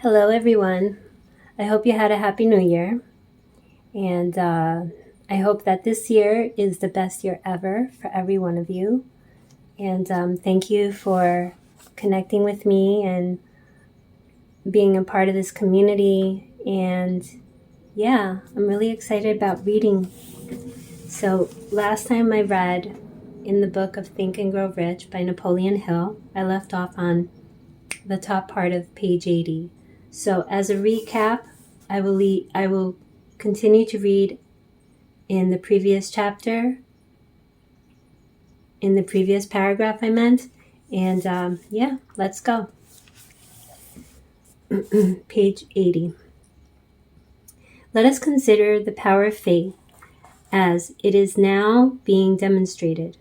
Hello, everyone. I hope you had a happy new year. And I hope that this year is the best year ever for every one of you. And thank you for connecting with me and being a part of this community. And yeah, I'm really excited about reading. So last time I read in the book of Think and Grow Rich by Napoleon Hill, I left off on the top part of page 80. So as a recap, I will continue to read in the previous chapter, in the previous paragraph I meant, and let's go. Page 80. Let us consider the power of faith as it is now being demonstrated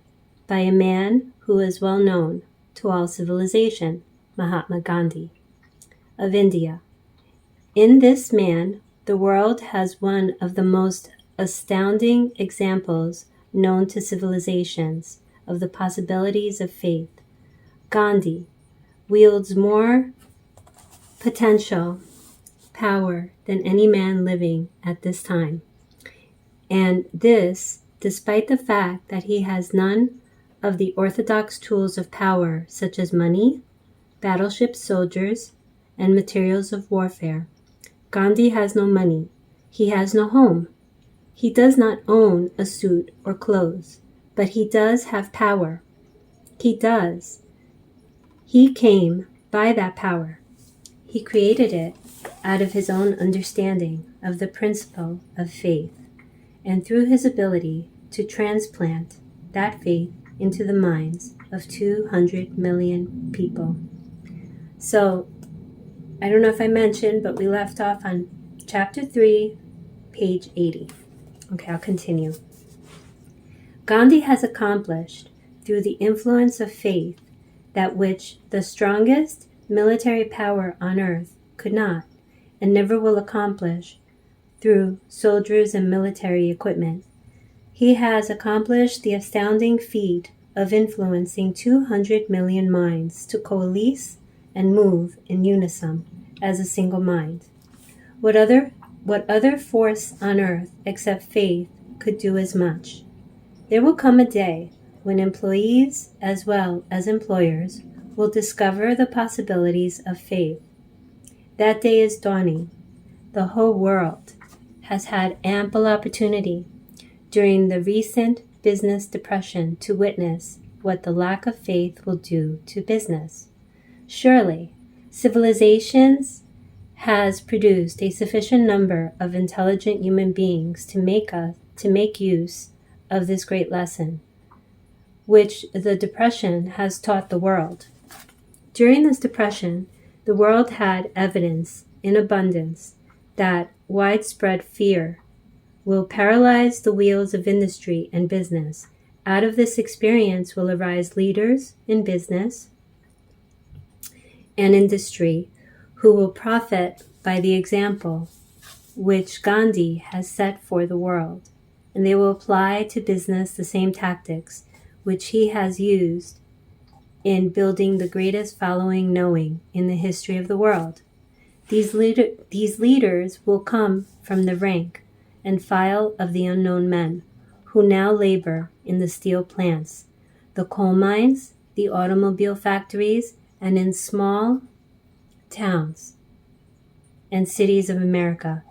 by a man who is well known to all civilization, Mahatma Gandhi of India. In this man, the world has one of the most astounding examples known to civilizations of the possibilities of faith. Gandhi wields more potential power than any man living at this time. And this, despite the fact that he has none of the orthodox tools of power such as money, battleship soldiers, and materials of warfare. Gandhi has no money. He has no home. He does not own a suit or clothes, but he does have power. He does. He came by that power. He created it out of his own understanding of the principle of faith, and through his ability to transplant that faith into the minds of 200 million people. So, I don't know if I mentioned, but we left off on chapter 3, page 80. Okay, I'll continue. Gandhi has accomplished, through the influence of faith, that which the strongest military power on earth could not and never will accomplish through soldiers and military equipment. He has accomplished the astounding feat of influencing 200 million minds to coalesce and move in unison as a single mind. What other force on earth except faith could do as much? There will come a day when employees as well as employers will discover the possibilities of faith. That day is dawning. The whole world has had ample opportunity during the recent business depression to witness what the lack of faith will do to business. Surely, civilizations has produced a sufficient number of intelligent human beings to make use of this great lesson, which the depression has taught the world. During this depression, the world had evidence in abundance that widespread fear will paralyze the wheels of industry and business. Out of this experience will arise leaders in business and industry who will profit by the example which Gandhi has set for the world, and they will apply to business the same tactics which he has used in building the greatest following knowing in the history of the world. These leaders will come from the rank and file of the unknown men who now labor in the steel plants, the coal mines, the automobile factories, and in small towns and cities of America.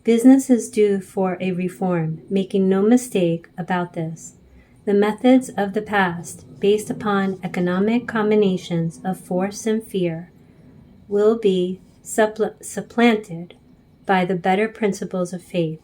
Business is due for a reform, making no mistake about this. The methods of the past, based upon economic combinations of force and fear, will be supplanted by the better principles of faith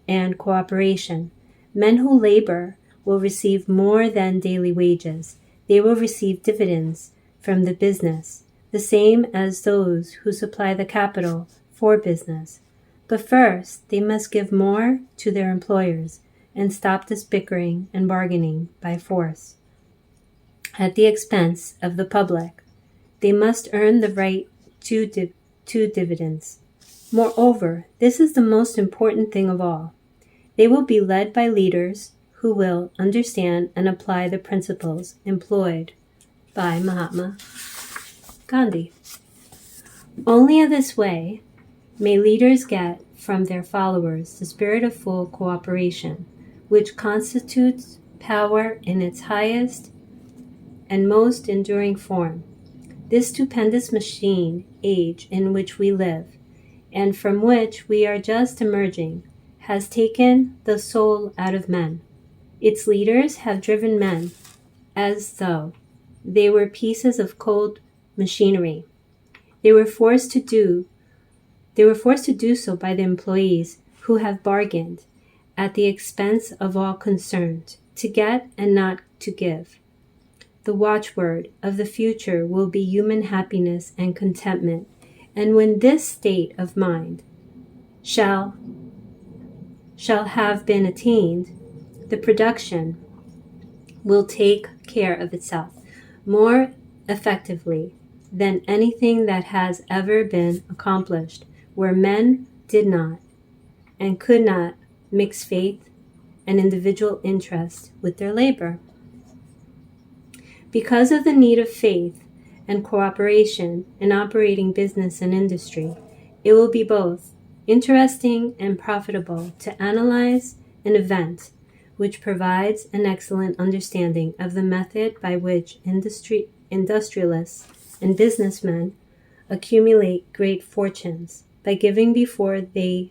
and cooperation. Men who labor will receive more than daily wages. They will receive dividends from the business, the same as those who supply the capital for business. But first, they must give more to their employers and stop this bickering and bargaining by force at the expense of the public. They must earn the right to dividends. Moreover, this is the most important thing of all. They will be led by leaders who will understand and apply the principles employed by Mahatma Gandhi. Only in this way may leaders get from their followers the spirit of full cooperation, which constitutes power in its highest and most enduring form. This stupendous machine age in which we live, and from which we are just emerging, has taken the soul out of men. Its leaders have driven men as though they were pieces of cold machinery. They were forced to do so by the employees who have bargained at the expense of all concerned to get and not to give. The watchword of the future will be human happiness and contentment, and when this state of mind shall have been attained, the production will take care of itself more effectively than anything that has ever been accomplished, where men did not and could not mix faith and individual interest with their labor. Because of the need of faith and cooperation in operating business and industry, it will be both interesting and profitable to analyze an event which provides an excellent understanding of the method by which industrialists and businessmen accumulate great fortunes by giving before they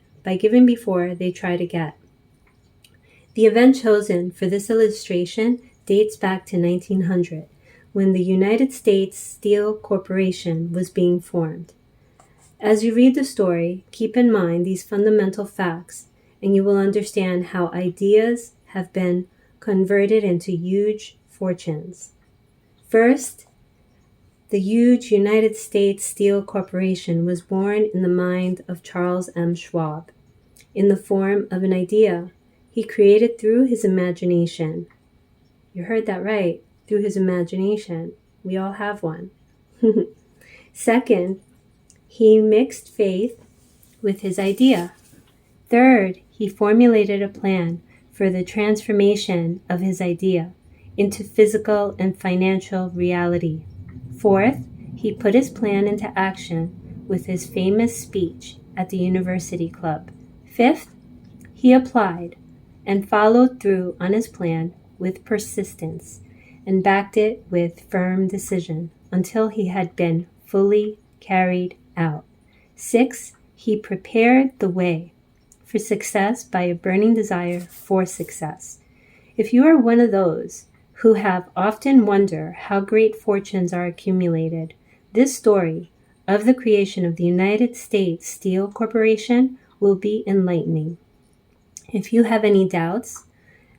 try to get. The event chosen for this illustration dates back to 1900, when the United States Steel Corporation was being formed. As you read the story, keep in mind these fundamental facts, and you will understand how ideas have been converted into huge fortunes. First, the huge United States Steel Corporation was born in the mind of Charles M. Schwab, in the form of an idea he created through his imagination. You heard that right, through his imagination. We all have one. Second, he mixed faith with his idea. Third, he formulated a plan for the transformation of his idea into physical and financial reality. Fourth, he put his plan into action with his famous speech at the University Club. Fifth, he applied and followed through on his plan with persistence and backed it with firm decision until he had been fully carried out. Six, he prepared the way for success by a burning desire for success. If you are one of those who have often wondered how great fortunes are accumulated, this story of the creation of the United States Steel Corporation will be enlightening. If you have any doubts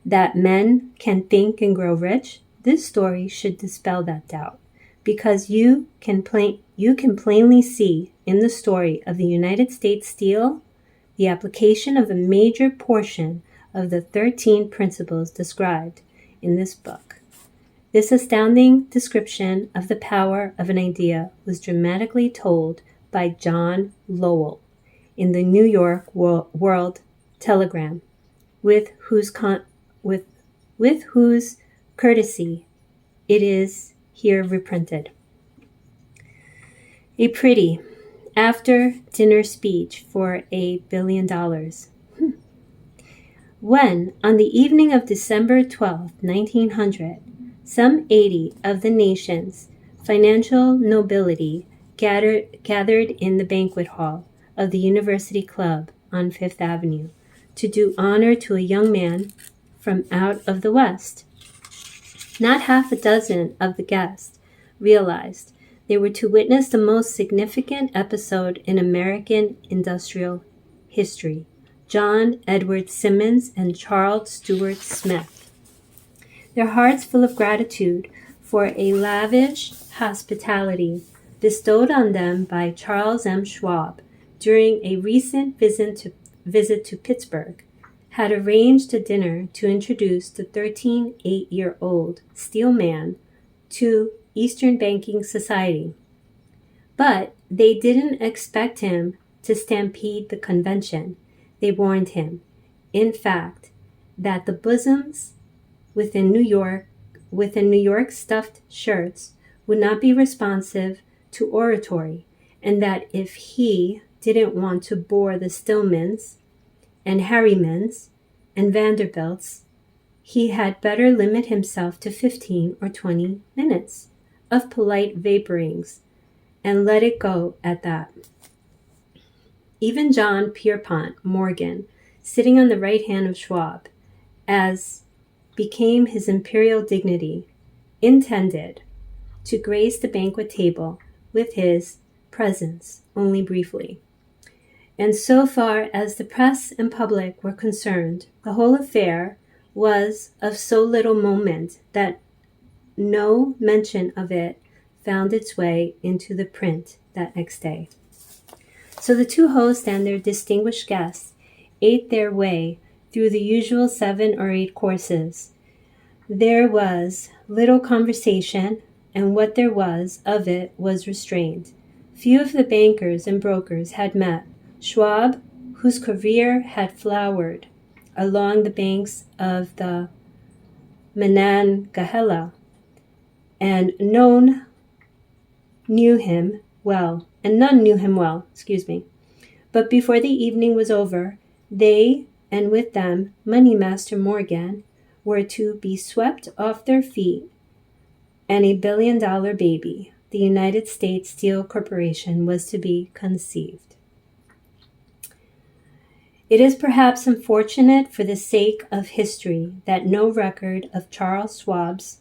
that men can think and grow rich, this story should dispel that doubt, because you can plainly see in the story of the United States Steel the application of a major portion of the 13 principles described in this book. This astounding description of the power of an idea was dramatically told by John Lowell in the New York World Telegram, with whose courtesy it is here reprinted. A pretty after-dinner speech for $1 billion. When, on the evening of December 12, 1900, some 80 of the nation's financial nobility gathered in the banquet hall of the University Club on Fifth Avenue to do honor to a young man from out of the West, not half a dozen of the guests realized they were to witness the most significant episode in American industrial history: John Edward Simmons and Charles Stuart Smith. Their hearts full of gratitude for a lavish hospitality bestowed on them by Charles M. Schwab during a recent visit to Pittsburgh, had arranged a dinner to introduce the 8-year-old steel man to Eastern Banking Society. But they didn't expect him to stampede the convention. They warned him, in fact, that the bosoms within New York stuffed shirts would not be responsive to oratory, and that if he didn't want to bore the Stillmans and Harrimans and Vanderbilts, he had better limit himself to 15 or 20 minutes of polite vaporings and let it go at that. Even John Pierpont Morgan, sitting on the right hand of Schwab, as became his imperial dignity, intended to grace the banquet table with his presence only briefly. And so far as the press and public were concerned, the whole affair was of so little moment that no mention of it found its way into the print that next day. So the two hosts and their distinguished guests ate their way through the usual 7 or 8 courses. There was little conversation, and what there was of it was restrained. Few of the bankers and brokers had met. Schwab, whose career had flowered along the banks of the Monongahela, and none knew him well. But before the evening was over, they, and with them Money Master Morgan, were to be swept off their feet, and a $1 billion baby, the United States Steel Corporation, was to be conceived. It is perhaps unfortunate for the sake of history that no record of Charles Schwab's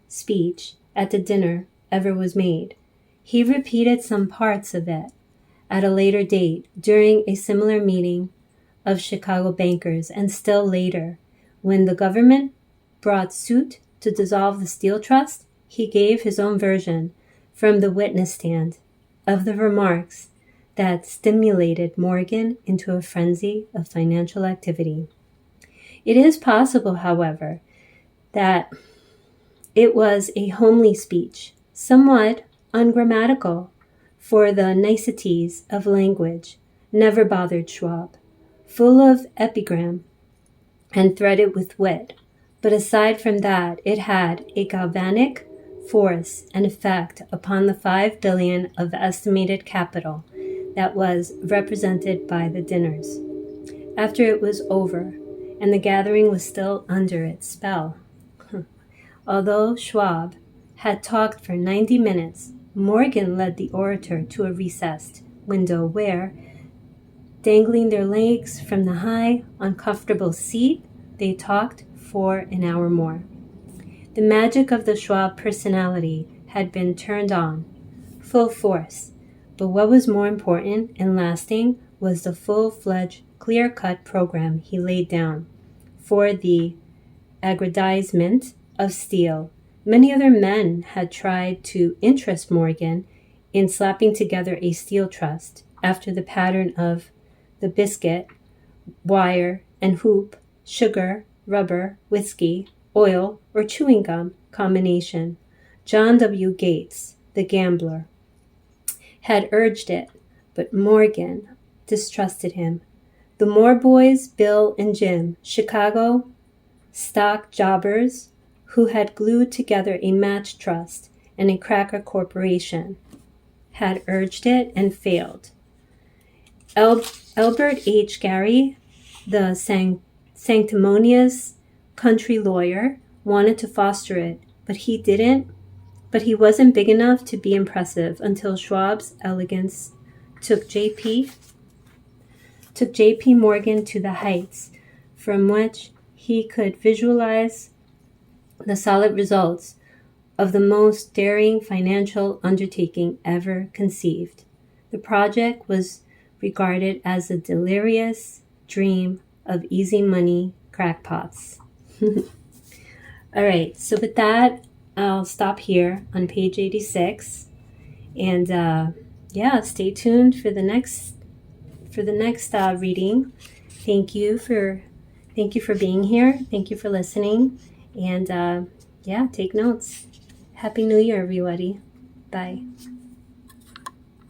speech at the dinner ever was made. He repeated some parts of it at a later date during a similar meeting of Chicago bankers, and still later, when the government brought suit to dissolve the Steel Trust, he gave his own version from the witness stand of the remarks that stimulated Morgan into a frenzy of financial activity. It is possible, however, that it was a homely speech, somewhat ungrammatical, for the niceties of language never bothered Schwab, full of epigram and threaded with wit. But aside from that, it had a galvanic force and effect upon the $5 billion of estimated capital that was represented by the dinners. After it was over, and the gathering was still under its spell, although Schwab had talked for 90 minutes, Morgan led the orator to a recessed window where, dangling their legs from the high, uncomfortable seat, they talked for an hour more. The magic of the Schwab personality had been turned on, full force, but what was more important and lasting was the full-fledged, clear-cut program he laid down for the aggrandizement of steel. Many other men had tried to interest Morgan in slapping together a steel trust after the pattern of the biscuit, wire, and hoop, sugar, rubber, whiskey, oil, or chewing gum combination. John W. Gates, the gambler, had urged it, but Morgan distrusted him. The Moore boys, Bill and Jim, Chicago stock jobbers who had glued together a match trust and a cracker corporation, had urged it and failed. Albert H. Gary, the sanctimonious country lawyer, wanted to foster it, but he wasn't big enough to be impressive until Schwab's elegance took J.P. Morgan to the heights from which he could visualize the solid results of the most daring financial undertaking ever conceived. The project was regarded as a delirious dream of easy money crackpots. All right, so with that, I'll stop here on page 86, and stay tuned for the next reading. Thank you for being here. Thank you for listening, and take notes. Happy New Year, everybody. Bye.